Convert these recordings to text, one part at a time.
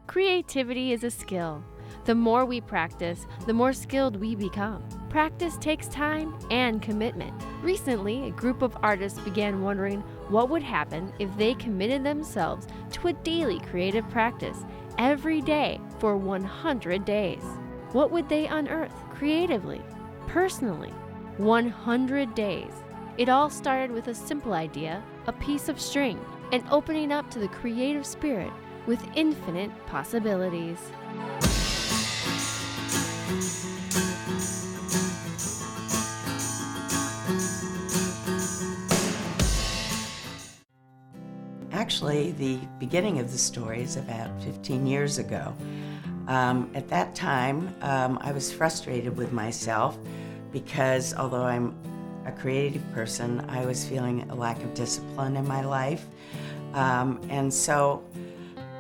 Creativity is a skill. The more we practice, the more skilled we become. Practice takes time and commitment. Recently, a group of artists began wondering what would happen if they committed themselves to a daily creative practice every day for 100 days. What would they unearth creatively, personally? 100 days. It all started with a simple idea, a piece of string, and opening up to the creative spirit with infinite possibilities. Actually, the beginning of the story is about 15 years ago. At that time, I was frustrated with myself because although I'm a creative person, I was feeling a lack of discipline in my life. And so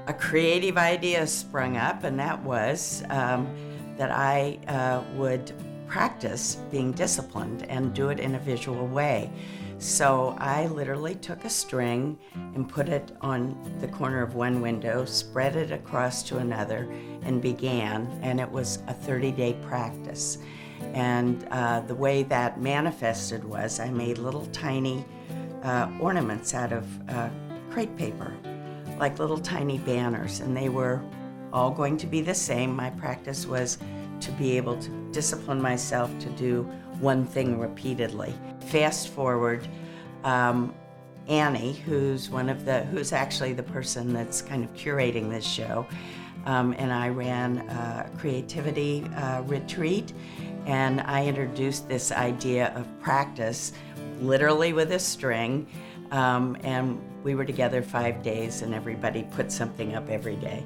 a creative idea sprung up, and that was that I would practice being disciplined and do it in a visual way. So I literally took a string and put it on the corner of one window, spread it across to another, and began, and it was a 30-day practice. And the way that manifested was I made little tiny ornaments out of crepe paper, like little tiny banners, and they were all going to be the same. My practice was to be able to discipline myself to do one thing repeatedly. Fast forward, Annie, who's actually the person that's kind of curating this show, and I ran a creativity retreat, and I introduced this idea of practice, literally with a string, and we were together 5 days, and everybody put something up every day.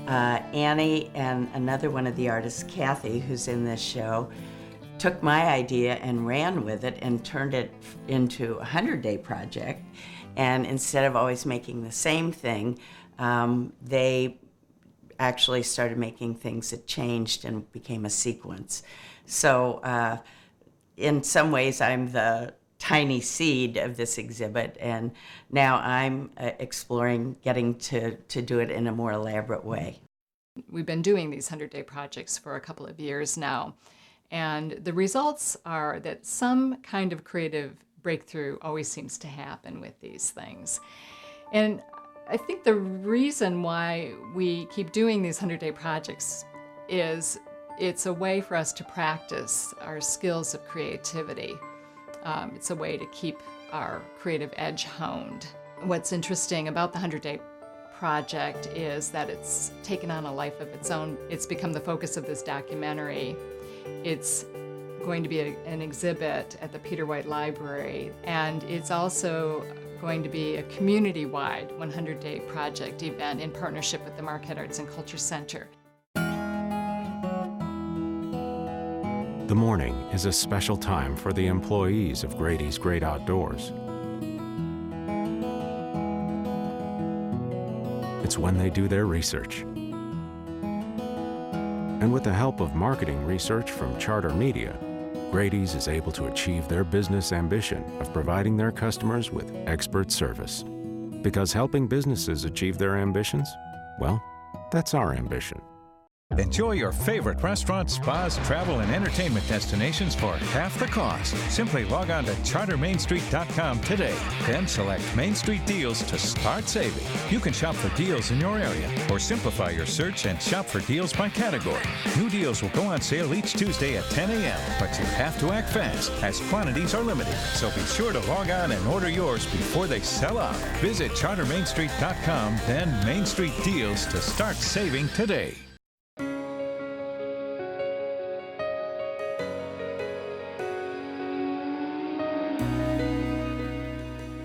Annie and another one of the artists, Kathy, who's in this show, took my idea and ran with it and turned it into a 100-day project. And instead of always making the same thing, they actually started making things that changed and became a sequence. So in some ways, I'm the tiny seed of this exhibit, and now I'm exploring getting to do it in a more elaborate way. We've been doing these 100-day projects for a couple of years now, and the results are that some kind of creative breakthrough always seems to happen with these things. And I think the reason why we keep doing these 100-day projects is it's a way for us to practice our skills of creativity. It's a way to keep our creative edge honed. What's interesting about the 100-day project is that it's taken on a life of its own. It's become the focus of this documentary. It's going to be an exhibit at the Peter White Library, and it's also going to be a community-wide 100-day project event in partnership with the Marquette Arts and Culture Center. The morning is a special time for the employees of Grady's Great Outdoors. It's when they do their research. And with the help of marketing research from Charter Media, Grady's is able to achieve their business ambition of providing their customers with expert service. Because helping businesses achieve their ambitions, well, that's our ambition. Enjoy your favorite restaurants, spas, travel, and entertainment destinations for half the cost. Simply log on to chartermainstreet.com today. Then select Main Street Deals to start saving. You can shop for deals in your area or simplify your search and shop for deals by category. New deals will go on sale each Tuesday at 10 a.m., but you have to act fast as quantities are limited. So be sure to log on and order yours before they sell out. Visit chartermainstreet.com, then Main Street Deals to start saving today.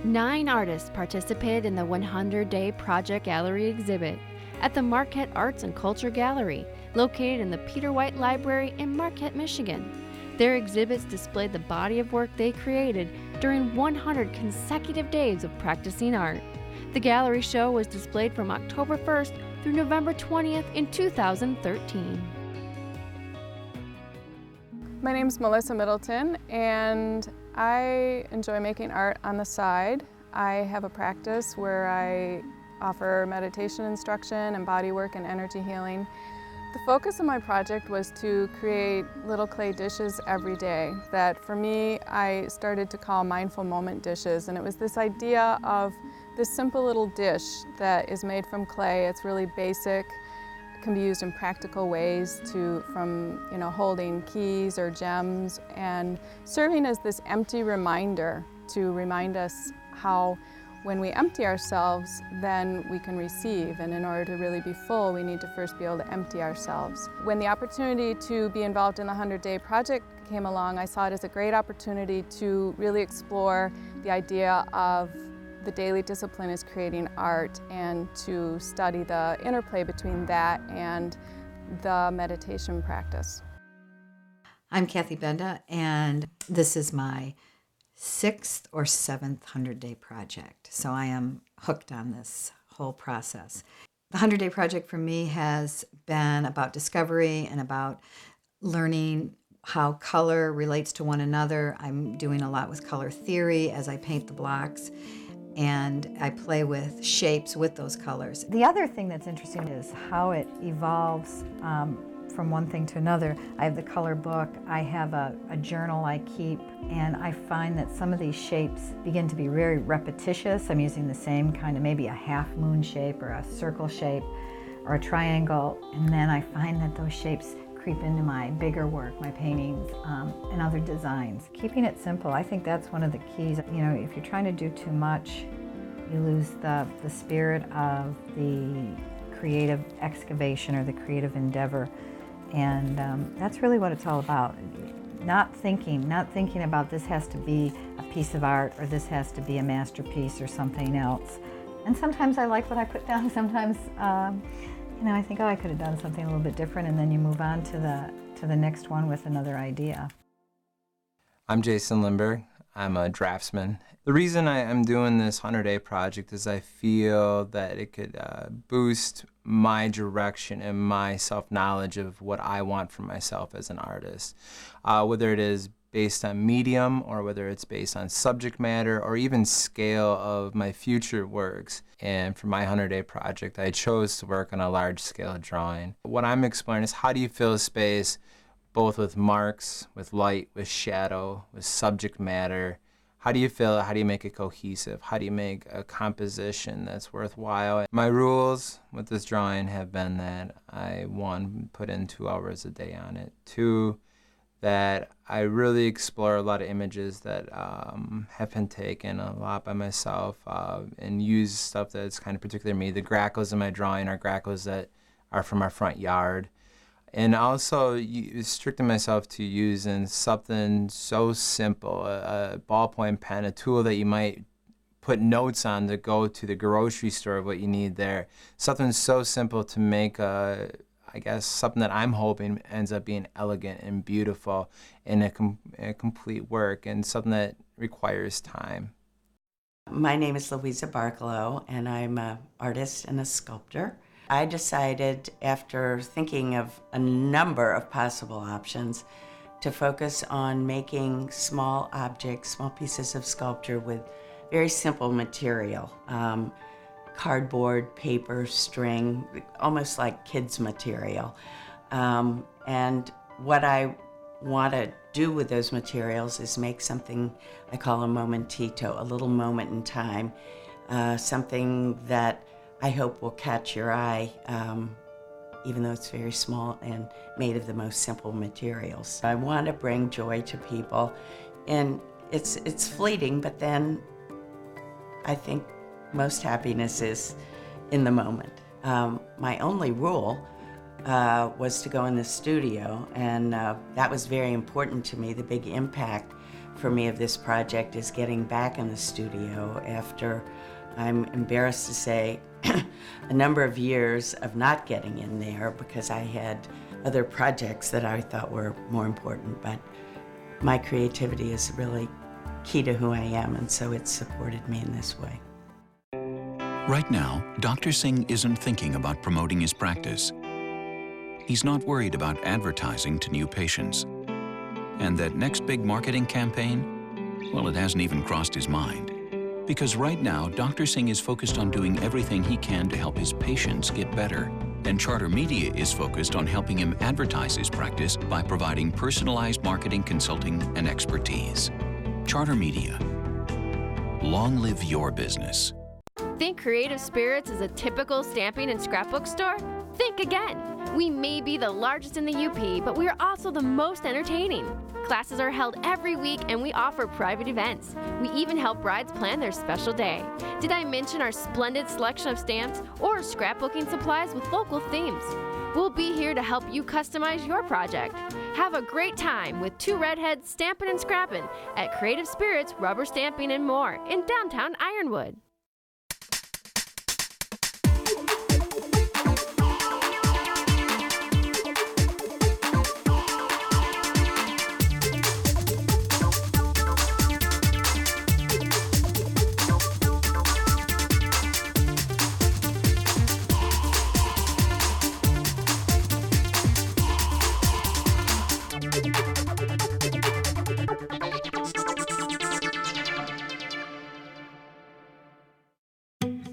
9 artists participated in the 100-day Project Gallery exhibit at the Marquette Arts and Culture Gallery, located in the Peter White Library in Marquette, Michigan. Their exhibits displayed the body of work they created during 100 consecutive days of practicing art. The gallery show was displayed from October 1st through November 20th in 2013. My name's Melissa Middleton, and I enjoy making art on the side. I have a practice where I offer meditation instruction and body work and energy healing. The focus of my project was to create little clay dishes every day that for me I started to call mindful moment dishes, and it was this idea of this simple little dish that is made from clay. It's really basic, can be used in practical ways from holding keys or gems and serving as this empty reminder to remind us how when we empty ourselves, then we can receive. And in order to really be full, we need to first be able to empty ourselves. When the opportunity to be involved in the 100-Day Project came along, I saw it as a great opportunity to really explore the idea of the daily discipline is creating art, and to study the interplay between that and the meditation practice. I'm Kathy Benda, and this is my 6th or 7th 100-Day Project. So I am hooked on this whole process. The 100-Day Project for me has been about discovery and about learning how color relates to one another. I'm doing a lot with color theory as I paint the blocks, and I play with shapes with those colors. The other thing that's interesting is how it evolves from one thing to another. I have the color book, I have a journal I keep, and I find that some of these shapes begin to be very repetitious. I'm using the same kind of, maybe a half moon shape or a circle shape or a triangle, and then I find that those shapes creep into my bigger work, my paintings, and other designs. Keeping it simple, I think that's one of the keys. If you're trying to do too much, you lose the spirit of the creative excavation or the creative endeavor. And that's really what it's all about. Not thinking about this has to be a piece of art or this has to be a masterpiece or something else. And sometimes I like what I put down. Sometimes, I think, I could have done something a little bit different, and then you move on to the next one with another idea. I'm Jason Lindberg. I'm a draftsman. The reason I'm doing this 100-Day Project is I feel that it could boost my direction and my self-knowledge of what I want for myself as an artist. Whether it is based on medium or whether it's based on subject matter or even scale of my future works. And for my 100-Day Project, I chose to work on a large-scale drawing. What I'm exploring is how do you fill a space both with marks, with light, with shadow, with subject matter. How do you fill it? How do you make it cohesive? How do you make a composition that's worthwhile? My rules with this drawing have been that I, 1, put in 2 hours a day on it. 2, that I really explore a lot of images that have been taken a lot by myself and use stuff that's kind of particular to me. The grackles in my drawing are grackles that are from our front yard. And also restricting myself to using something so simple, a ballpoint pen, a tool that you might put notes on to go to the grocery store of what you need there. Something so simple to make, something that I'm hoping ends up being elegant and beautiful in a complete work, and something that requires time. My name is Louisa Barkalow, and I'm an artist and a sculptor. I decided, after thinking of a number of possible options, to focus on making small objects, small pieces of sculpture with very simple material. Cardboard, paper, string, almost like kids' material. And what I want to do with those materials is make something I call a momentito, a little moment in time, something that I hope will catch your eye, even though it's very small and made of the most simple materials. I want to bring joy to people, and it's fleeting, but then I think most happiness is in the moment. My only rule was to go in the studio, and that was very important to me. The big impact for me of this project is getting back in the studio after, I'm embarrassed to say, a number of years of not getting in there because I had other projects that I thought were more important. But my creativity is really key to who I am, and so it's supported me in this way. Right now, Dr. Singh isn't thinking about promoting his practice. He's not worried about advertising to new patients. And that next big marketing campaign, well, it hasn't even crossed his mind. Because right now, Dr. Singh is focused on doing everything he can to help his patients get better. And Charter Media is focused on helping him advertise his practice by providing personalized marketing consulting and expertise. Charter Media. Long live your business. Think Creative Spirits is a typical stamping and scrapbook store? Think again. We may be the largest in the UP, but we are also the most entertaining. Classes are held every week and we offer private events. We even help brides plan their special day. Did I mention our splendid selection of stamps or scrapbooking supplies with local themes? We'll be here to help you customize your project. Have a great time with two redheads stamping and scrapping at Creative Spirits Rubber Stamping and More in downtown Ironwood.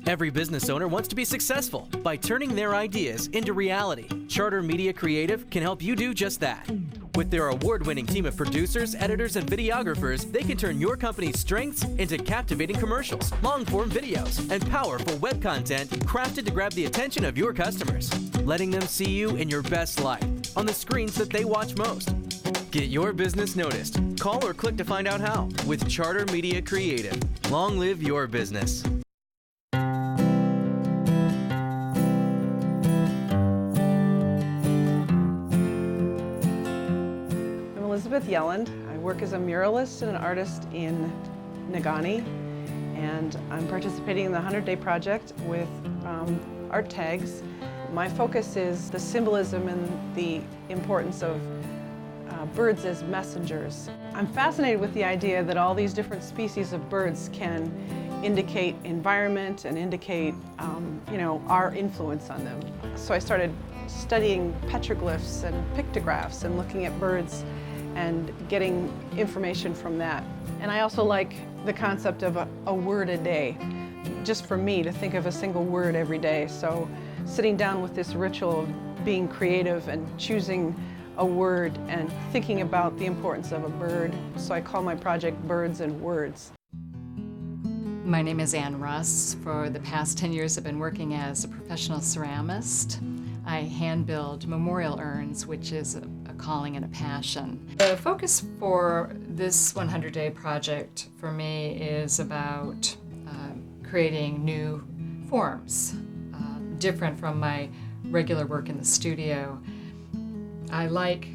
Every business owner wants to be successful by turning their ideas into reality. Charter Media Creative can help you do just that. With their award-winning team of producers, editors, and videographers, they can turn your company's strengths into captivating commercials, long-form videos, and powerful web content crafted to grab the attention of your customers, letting them see you in your best light on the screens that they watch most. Get your business noticed. Call or click to find out how with Charter Media Creative. Long live your business. Elizabeth Yelland. I work as a muralist and an artist in Negaunee, and I'm participating in the 100-Day Project with art tags. My focus is the symbolism and the importance of birds as messengers. I'm fascinated with the idea that all these different species of birds can indicate environment and indicate, our influence on them. So I started studying petroglyphs and pictographs and looking at birds and getting information from that. And I also like the concept of a word a day, just for me to think of a single word every day. So sitting down with this ritual of being creative and choosing a word and thinking about the importance of a bird. So I call my project Birds and Words. My name is Ann Russ. For the past 10 years, I've been working as a professional ceramist. I hand build memorial urns, which is a calling and a passion. The focus for this 100-Day project for me is about creating new forms, different from my regular work in the studio. I like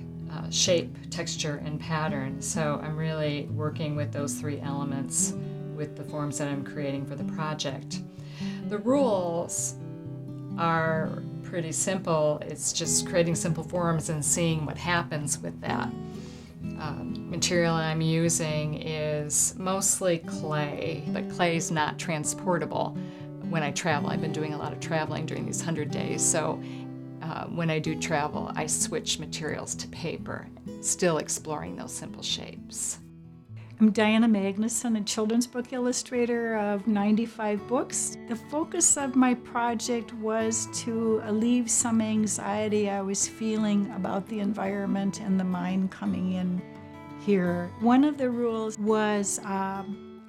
shape, texture, and pattern, so I'm really working with those three elements with the forms that I'm creating for the project. The rules are pretty simple. It's just creating simple forms and seeing what happens with that. Material I'm using is mostly clay, but clay is not transportable when I travel. I've been doing a lot of traveling during these 100 days, so when I do travel, I switch materials to paper, still exploring those simple shapes. I'm Diana Magnuson, a children's book illustrator of 95 books. The focus of my project was to alleviate some anxiety I was feeling about the environment and the mind coming in here. One of the rules was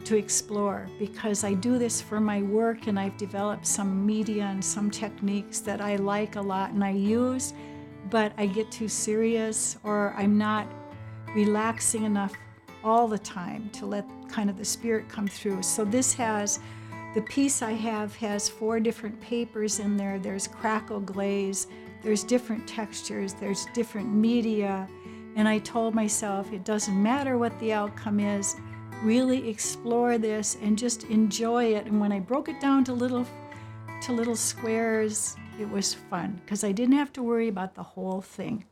to explore, because I do this for my work and I've developed some media and some techniques that I like a lot and I use, but I get too serious or I'm not relaxing enough all the time to let kind of the spirit come through. So this has, the piece I have has 4 different papers in there. There's crackle glaze, there's different textures, there's different media. And I told myself it doesn't matter what the outcome is, really explore this and just enjoy it. And when I broke it down to little squares, it was fun because I didn't have to worry about the whole thing.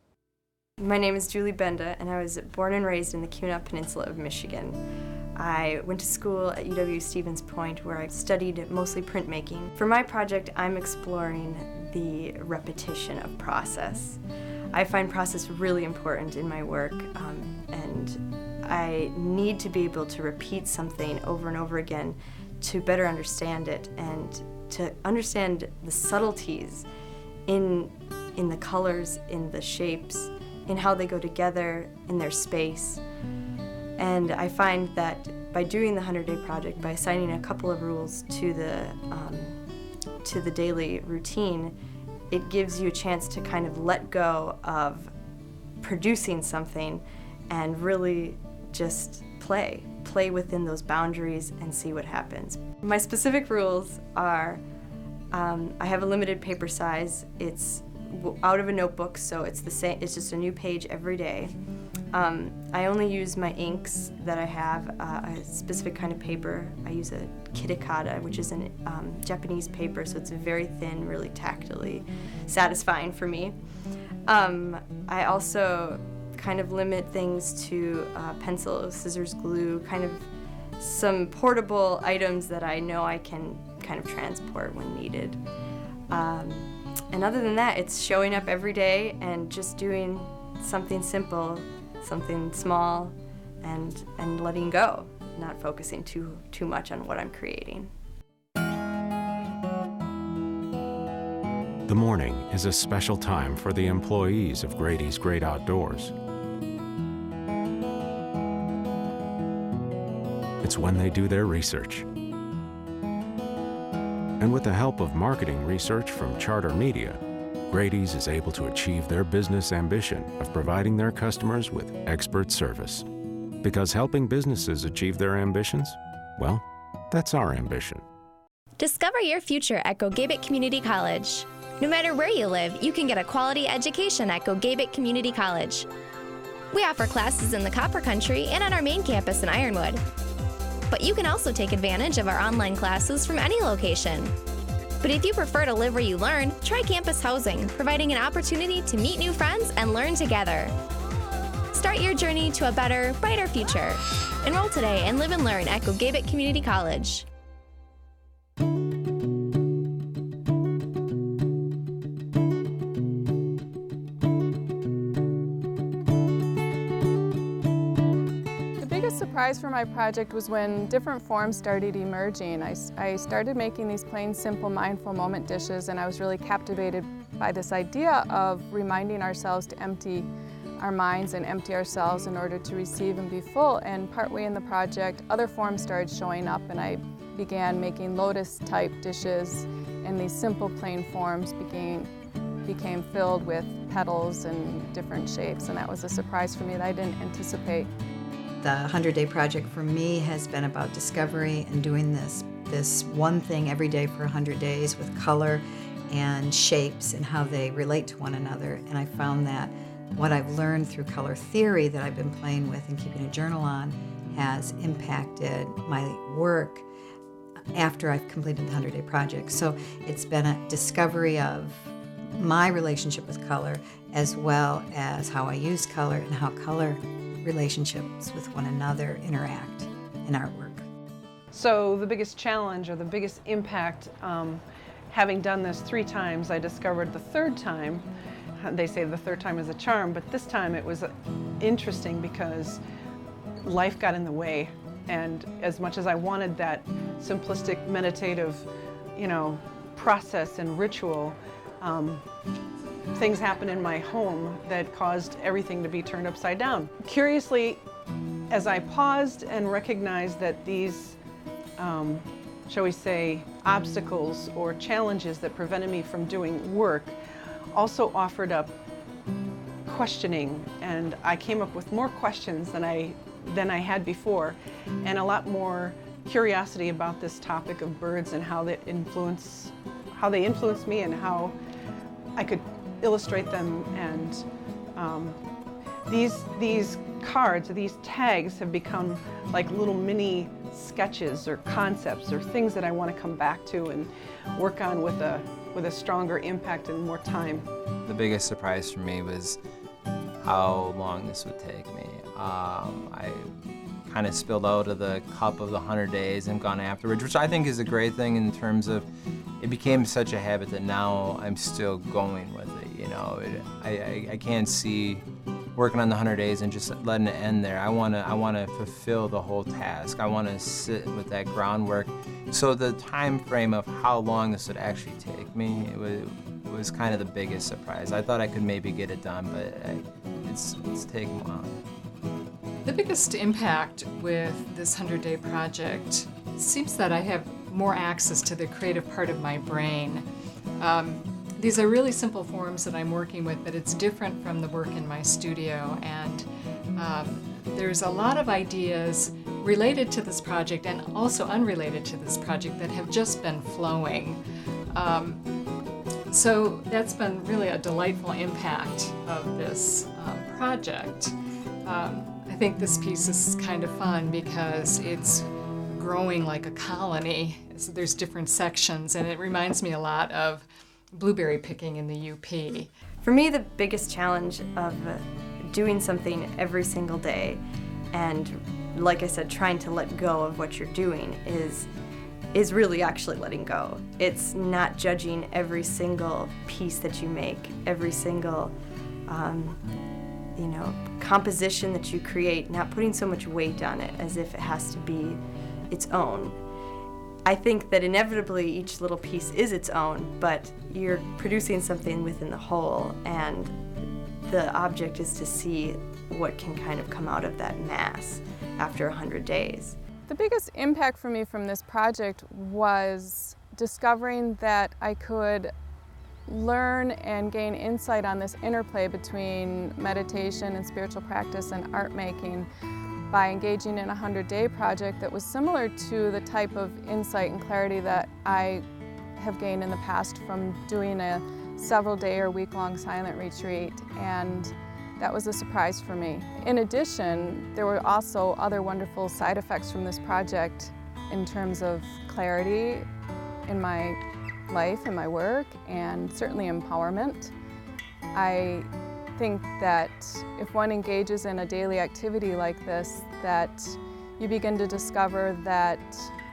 My name is Julie Benda, and I was born and raised in the Keweenaw Peninsula of Michigan. I went to school at UW-Stevens Point, where I studied mostly printmaking. For my project, I'm exploring the repetition of process. I find process really important in my work, and I need to be able to repeat something over and over again to better understand it and to understand the subtleties in the colors, in the shapes, in how they go together, in their space. And I find that by doing the 100-Day Project, by assigning a couple of rules to the daily routine, it gives you a chance to kind of let go of producing something and really just play within those boundaries and see what happens. My specific rules are, I have a limited paper size. It's out of a notebook, so it's the same. It's just a new page every day. I only use my inks that I have, a specific kind of paper. I use a kitakata, which is a Japanese paper, so it's very thin, really tactily satisfying for me. I also kind of limit things to pencil, scissors, glue, kind of some portable items that I know I can kind of transport when needed. And other than that, it's showing up every day and just doing something simple, something small, and letting go, not focusing too much on what I'm creating. The morning is a special time for the employees of Grady's Great Outdoors. It's when they do their research. And with the help of marketing research from Charter Media, Grady's is able to achieve their business ambition of providing their customers with expert service. Because helping businesses achieve their ambitions, well, that's our ambition. Discover your future at Gogebic Community College. No matter where you live, you can get a quality education at Gogebic Community College. We offer classes in the Copper Country and on our main campus in Ironwood. But you can also take advantage of our online classes from any location. But if you prefer to live where you learn, try campus housing, providing an opportunity to meet new friends and learn together. Start your journey to a better, brighter future. Enroll today and live and learn at Gogebic Community College. Surprise for my project was when different forms started emerging. I started making these plain, simple, mindful moment dishes, and I was really captivated by this idea of reminding ourselves to empty our minds and empty ourselves in order to receive and be full. And partway in the project, other forms started showing up, and I began making lotus-type dishes, and these simple, plain forms became filled with petals and different shapes, and that was a surprise for me that I didn't anticipate. The 100-Day Project for me has been about discovery and doing this one thing every day for 100 days with color and shapes and how they relate to one another. And I found that what I've learned through color theory that I've been playing with and keeping a journal on has impacted my work after I've completed the 100-Day Project. So it's been a discovery of my relationship with color as well as how I use color and how color relationships with one another interact in artwork. So the biggest challenge or the biggest impact, having done this 3 times, I discovered the third time, they say the third time is a charm, but this time it was interesting because life got in the way. And as much as I wanted that simplistic, meditative, process and ritual, things happened in my home that caused everything to be turned upside down. Curiously, as I paused and recognized that these, shall we say, obstacles or challenges that prevented me from doing work also offered up questioning, and I came up with more questions than I had before, and a lot more curiosity about this topic of birds and how they influence me and how I could illustrate them. And these cards, these tags have become like little mini sketches or concepts or things that I want to come back to and work on with a stronger impact and more time. The biggest surprise for me was how long this would take me. I kind of spilled out of the cup of the 100 days and gone afterwards, which I think is a great thing in terms of it became such a habit that now I'm still going with it. I can't see working on the 100 days and just letting it end there. I want to fulfill the whole task. I want to sit with that groundwork. So the time frame of how long this would actually take me, it was kind of the biggest surprise. I thought I could maybe get it done, but it's taken a while. The biggest impact with this 100-day project seems that I have more access to the creative part of my brain. These are really simple forms that I'm working with, but it's different from the work in my studio. And there's a lot of ideas related to this project and also unrelated to this project that have just been flowing. So that's been really a delightful impact of this project. I think this piece is kind of fun because it's growing like a colony. So there's different sections, and it reminds me a lot of blueberry picking in the UP. For me, the biggest challenge of doing something every single day and, like I said, trying to let go of what you're doing is really actually letting go. It's not judging every single piece that you make, every single composition that you create, not putting so much weight on it as if it has to be its own. I think that inevitably each little piece is its own, but you're producing something within the whole, and the object is to see what can kind of come out of that mass after 100 days. The biggest impact for me from this project was discovering that I could learn and gain insight on this interplay between meditation and spiritual practice and art making by engaging in a 100-day project that was similar to the type of insight and clarity that I have gained in the past from doing a several-day or week-long silent retreat, and that was a surprise for me. In addition, there were also other wonderful side effects from this project in terms of clarity in my life and my work, and certainly empowerment. I think that if one engages in a daily activity like this, that you begin to discover that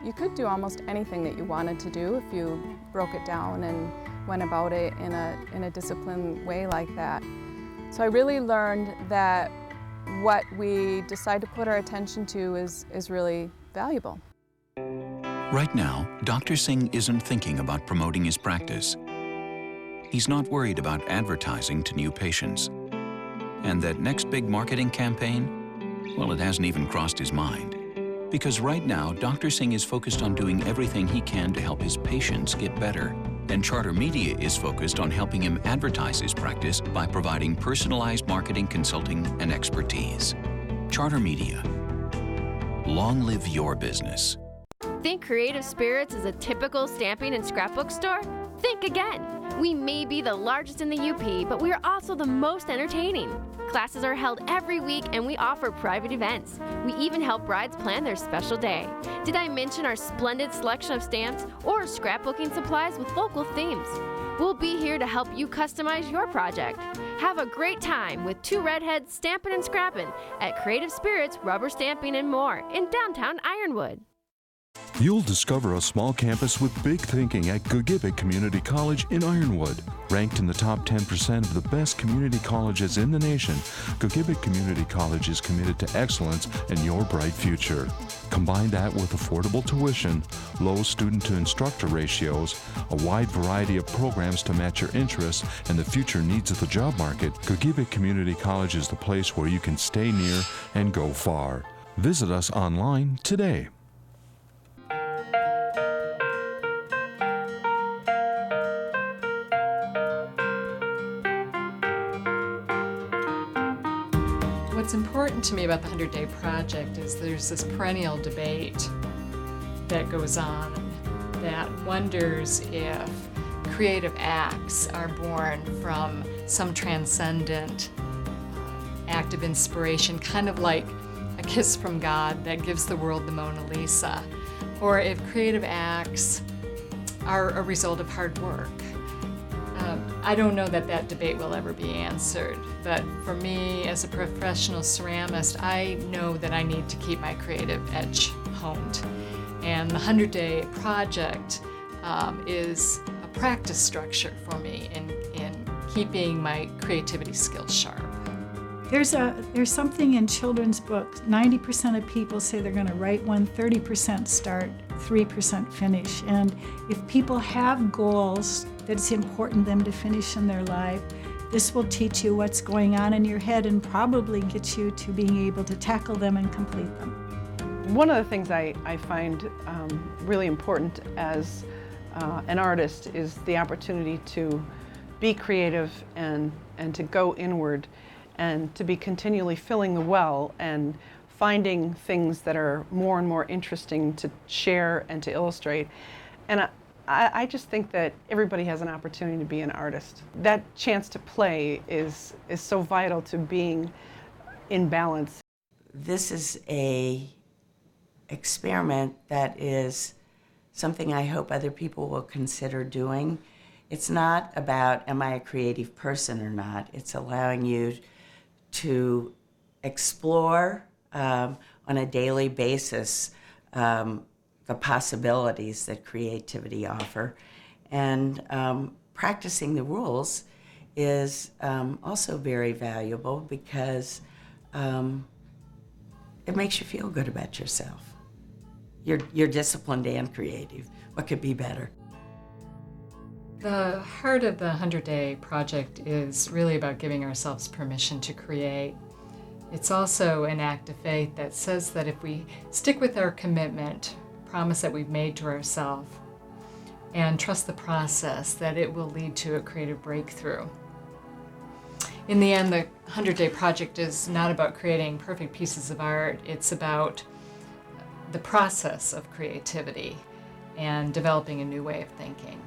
you could do almost anything that you wanted to do if you broke it down and went about it in a disciplined way like that. So I really learned that what we decide to put our attention to is really valuable. Right now, Dr. Singh isn't thinking about promoting his practice. He's not worried about advertising to new patients. And that next big marketing campaign, well, it hasn't even crossed his mind. Because right now, Dr. Singh is focused on doing everything he can to help his patients get better. And Charter Media is focused on helping him advertise his practice by providing personalized marketing consulting and expertise. Charter Media. Long live your business. Think Creative Spirits is a typical stamping and scrapbook store? Think again. We may be the largest in the UP, but we are also the most entertaining. Classes are held every week, and we offer private events. We even help brides plan their special day. Did I mention our splendid selection of stamps or scrapbooking supplies with local themes? We'll be here to help you customize your project. Have a great time with two redheads stamping and scrapping at Creative Spirits Rubber Stamping and More in downtown Ironwood. You'll discover a small campus with big thinking at Gogebic Community College in Ironwood. Ranked in the top 10% of the best community colleges in the nation, Gogebic Community College is committed to excellence and your bright future. Combine that with affordable tuition, low student-to-instructor ratios, a wide variety of programs to match your interests and the future needs of the job market, Gogebic Community College is the place where you can stay near and go far. Visit us online today. What's important to me about the 100-Day Project is there's this perennial debate that goes on that wonders if creative acts are born from some transcendent act of inspiration, kind of like a kiss from God that gives the world the Mona Lisa, or if creative acts are a result of hard work. I don't know that that debate will ever be answered, but for me as a professional ceramist, I know that I need to keep my creative edge honed. And the 100-Day Project is a practice structure for me in keeping my creativity skills sharp. There's something in children's books. 90% of people say they're going to write one, 30% start, 3% finish. And if people have goals that it's important them to finish in their life, this will teach you what's going on in your head and probably get you to being able to tackle them and complete them. One of the things I find really important as an artist is the opportunity to be creative and to go inward and to be continually filling the well and finding things that are more and more interesting to share and to illustrate. And I just think that everybody has an opportunity to be an artist. That chance to play is so vital to being in balance. This is a experiment that is something I hope other people will consider doing. It's not about, am I a creative person or not? It's allowing you to explore on a daily basis the possibilities that creativity offer. And practicing the rules is also very valuable because it makes you feel good about yourself. You're disciplined and creative. What could be better? The heart of the 100-Day Project is really about giving ourselves permission to create. It's also an act of faith that says that if we stick with our commitment, promise that we've made to ourselves, and trust the process, that it will lead to a creative breakthrough. In the end, the 100-Day Project is not about creating perfect pieces of art. It's about the process of creativity and developing a new way of thinking.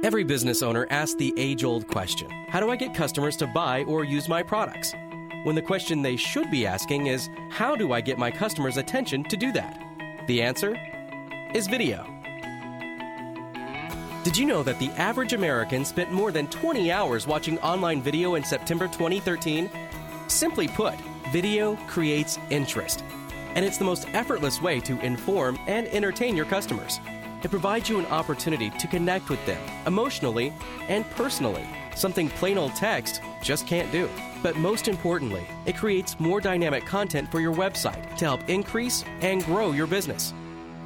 Every business owner asks the age-old question, how do I get customers to buy or use my products? When the question they should be asking is, how do I get my customers' attention to do that? The answer is video. Did you know that the average American spent more than 20 hours watching online video in September 2013? Simply put, video creates interest, and it's the most effortless way to inform and entertain your customers. It provides you an opportunity to connect with them emotionally and personally, something plain old text just can't do. But most importantly, it creates more dynamic content for your website to help increase and grow your business.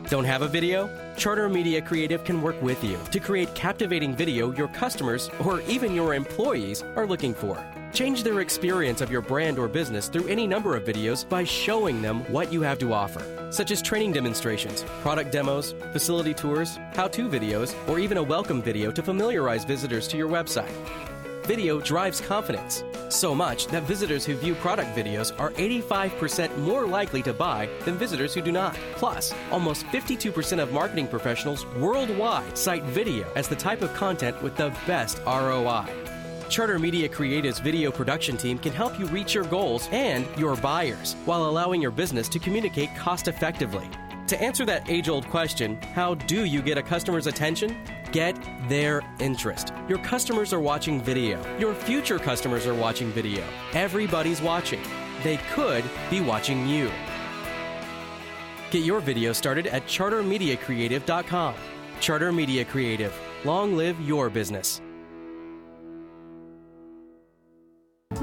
Don't have a video? Charter Media Creative can work with you to create captivating video your customers or even your employees are looking for. Change their experience of your brand or business through any number of videos by showing them what you have to offer, such as training demonstrations, product demos, facility tours, how-to videos, or even a welcome video to familiarize visitors to your website. Video drives confidence, so much that visitors who view product videos are 85% more likely to buy than visitors who do not. Plus, almost 52% of marketing professionals worldwide cite video as the type of content with the best ROI. Charter Media Creative's video production team can help you reach your goals and your buyers while allowing your business to communicate cost-effectively. To answer that age-old question, how do you get a customer's attention? Get their interest. Your customers are watching video. Your future customers are watching video. Everybody's watching. They could be watching you. Get your video started at chartermediacreative.com. Charter Media Creative. Long live your business.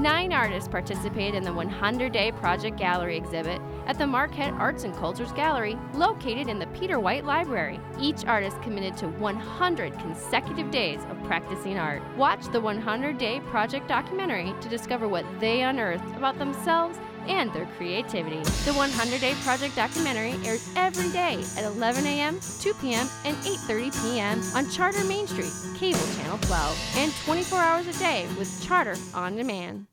9 artists participated in the 100-Day Project Gallery exhibit at the Marquette Arts and Cultures Gallery, located in the Peter White Library. Each artist committed to 100 consecutive days of practicing art. Watch the 100-Day Project documentary to discover what they unearthed about themselves and their creativity. The 100-Day Project documentary airs every day at 11 a.m., 2 p.m., and 8:30 p.m. on Charter Main Street, Cable Channel 12, and 24 hours a day with Charter On Demand.